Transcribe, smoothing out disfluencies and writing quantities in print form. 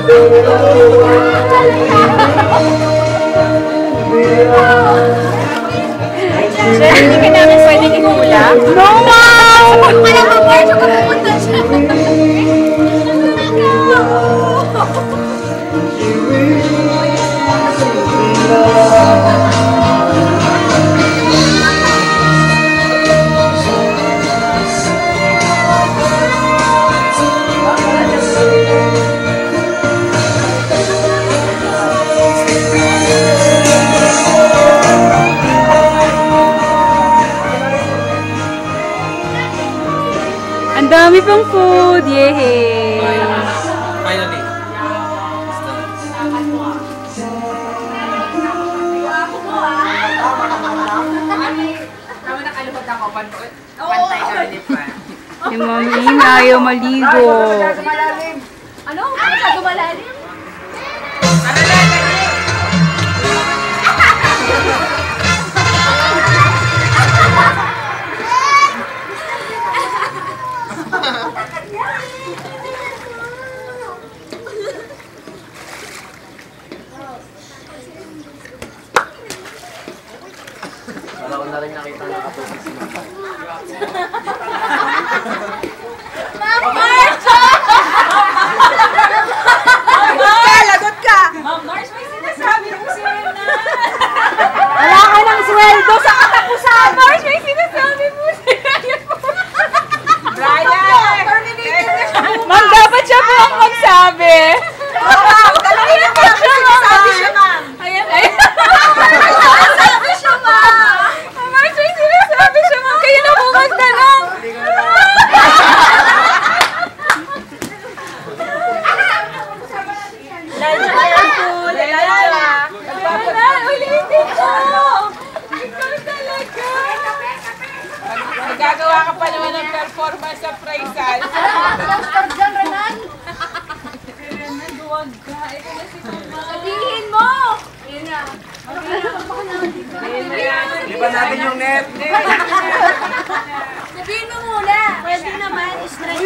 Sir, hindi ka namin pwedeng ihula? No, ma'am! Alam mo, Marge, ako pupunta siya. Ang dami pang food! Yay! Finally. Tama nakalimot ako. Pantay kami ni Fran. Si Mami ayaw maligo. Ano? Masyado malalim? Wala ko na rin nakita nakatulog si Mama. Ma'am Marge! Lagot ka! Ma'am Marge, may sinasabi ko si Rena. Wala ka ng sweldo sa katapusan! Ma'am Marge, may sinasabi mo si Rena. Brian! Ma'am, dapat siya po ang magsabi. Ma'am, talaga pa siya, ma'am. Ayan, ayan. Sinasabi siya, ma'am. Ma'am Marge, may sinasabi siya, ma'am. Kayo na po magtanong. Magagawa ka pa naman ng performance sa Praisal. Sabihin mo! Liban natin yung net. Sabihin mo muna! Pwede naman, straight.